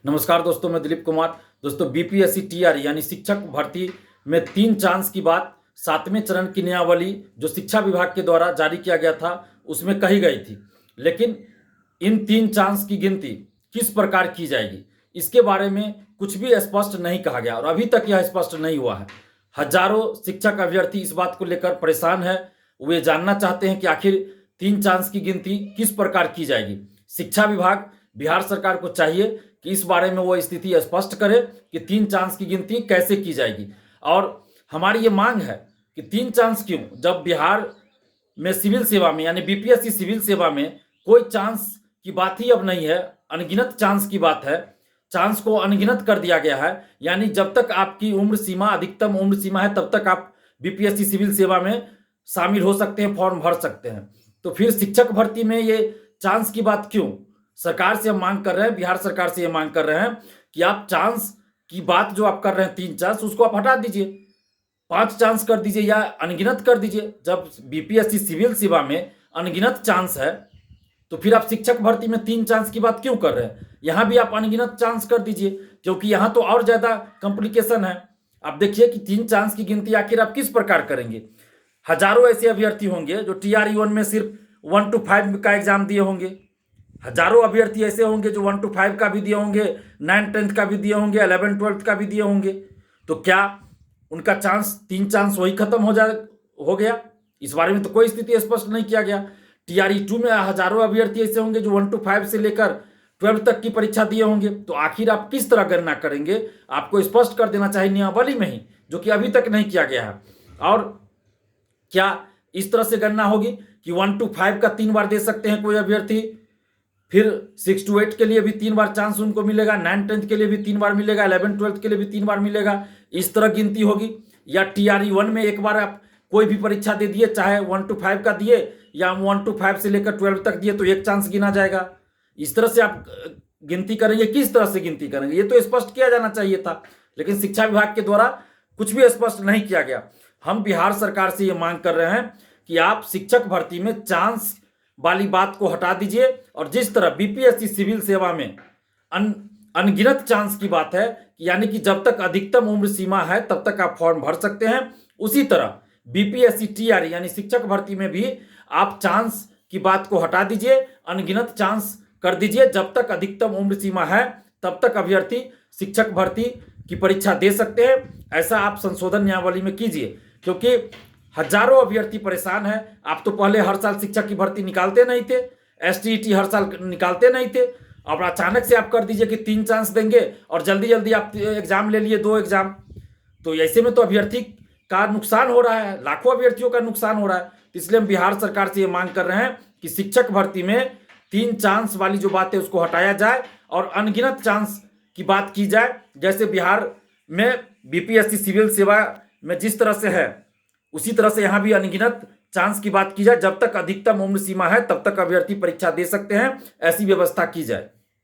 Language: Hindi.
नमस्कार दोस्तों, मैं दिलीप कुमार। दोस्तों, बीपीएससी टीआरई यानी शिक्षक भर्ती में 3 चांस की बात 7वें चरण की नियमावली जो शिक्षा विभाग के द्वारा जारी किया गया था उसमें कही गई थी। लेकिन इन 3 चांस की गिनती किस प्रकार की जाएगी, इसके बारे में कुछ भी स्पष्ट नहीं कहा गया और अभी तक यह स्पष्ट नहीं हुआ है। हजारों शिक्षक अभ्यर्थी इस बात को लेकर परेशान है। वे जानना चाहते हैं कि आखिर 3 चांस की गिनती किस प्रकार की जाएगी। शिक्षा विभाग बिहार सरकार को चाहिए कि इस बारे में वो स्थिति स्पष्ट करे कि 3 चांस की गिनती कैसे की जाएगी। और हमारी ये मांग है कि 3 चांस क्यों, जब बिहार में सिविल सेवा में यानी बीपीएससी सिविल सेवा में कोई चांस की बात ही अब नहीं है, अनगिनत चांस की बात है। चांस को अनगिनत कर दिया गया है, यानी जब तक आपकी उम्र सीमा, अधिकतम उम्र सीमा है, तब तक आप बीपीएससी सिविल सेवा में शामिल हो सकते हैं, फॉर्म भर सकते हैं। तो फिर शिक्षक भर्ती में ये चांस की बात क्यों? सरकार से हम मांग कर रहे हैं, बिहार सरकार से ये मांग कर रहे हैं कि आप चांस की बात जो आप कर रहे हैं 3 चांस, उसको आप हटा दीजिए, 5 चांस कर दीजिए या अनगिनत कर दीजिए। जब बीपीएससी सिविल सेवा में अनगिनत चांस है तो फिर आप शिक्षक भर्ती में 3 चांस की बात क्यों कर रहे हैं? यहां भी आप अनगिनत चांस कर दीजिए, क्योंकि यहां तो और ज्यादा कॉम्प्लिकेशन है। आप देखिए कि 3 चांस की गिनती आखिर आप किस प्रकार करेंगे। हजारों ऐसे अभ्यर्थी होंगे जो टीआरई 1 में सिर्फ 1 to 5 का एग्जाम दिए होंगे। हजारों अभ्यर्थी ऐसे होंगे जो 1 to 5 का भी दिए होंगे, 9th 10th का भी दिए होंगे, 11th 12th का भी दिए होंगे। तो क्या उनका चांस 3 चांस वही खत्म हो गया? इस बारे में तो कोई स्थिति स्पष्ट नहीं किया गया। टीआरई 2 में हजारों अभ्यर्थी ऐसे होंगे जो 1 to 5 से लेकर 12 तक की परीक्षा दिए होंगे। तो आखिर आप किस तरह गणना करेंगे? आपको स्पष्ट कर देना चाहिए नियमावली में ही, जो कि अभी तक नहीं किया गया है। और क्या इस तरह से गणना होगी कि 1 to 5 का 3 बार दे सकते हैं कोई अभ्यर्थी, फिर 6 to 8 के लिए भी 3 बार चांस उनको मिलेगा, 9th 10th के लिए भी 3 बार मिलेगा, 11th 12th के लिए भी 3 बार मिलेगा? इस तरह गिनती होगी? या टीआरई 1 में एक बार आप कोई भी परीक्षा दे दिए, चाहे 1 to 5 का दिए या 1 to 5 से लेकर 12 तक दिए, तो एक चांस गिना जाएगा? इस तरह से आप गिनती करेंगे? किस तरह से गिनती करेंगे, ये तो स्पष्ट किया जाना चाहिए था। लेकिन शिक्षा विभाग के द्वारा कुछ भी स्पष्ट नहीं किया गया। हम बिहार सरकार से ये मांग कर रहे हैं कि आप शिक्षक भर्ती में चांस वाली बात को हटा दीजिए, और जिस तरह बीपीएससी सिविल सेवा में अनगिनत चांस की बात है, यानी कि जब तक अधिकतम उम्र सीमा है तब तक आप फॉर्म भर सकते हैं, उसी तरह बीपीएससी टीआरई यानी शिक्षक भर्ती में भी आप चांस की बात को हटा दीजिए, अनगिनत चांस कर दीजिए। जब तक अधिकतम उम्र सीमा है तब तक अभ्यर्थी शिक्षक भर्ती की परीक्षा दे सकते हैं। ऐसा आप संशोधन नियमावली में कीजिए, क्योंकि हजारों अभ्यर्थी परेशान है। आप तो पहले हर साल शिक्षक की भर्ती निकालते नहीं थे, एसटीईटी हर साल निकालते नहीं थे। अब अचानक से आप कर दीजिए कि 3 चांस देंगे और जल्दी जल्दी आप एग्जाम ले लिए, 2 एग्जाम। तो ऐसे में तो अभ्यर्थी का नुकसान हो रहा है, लाखों अभ्यर्थियों का नुकसान हो रहा है। इसलिए हम बिहार सरकार से ये मांग कर रहे हैं कि शिक्षक भर्ती में 3 चांस वाली जो बात है उसको हटाया जाए और अनगिनत चांस की बात की जाए। जैसे बिहार में बीपीएससी सिविल सेवा में जिस तरह से है, उसी तरह से यहां भी अनगिनत चांस की बात की जाए। जब तक अधिकतम उम्र सीमा है तब तक अभ्यर्थी परीक्षा दे सकते हैं, ऐसी व्यवस्था की जाए।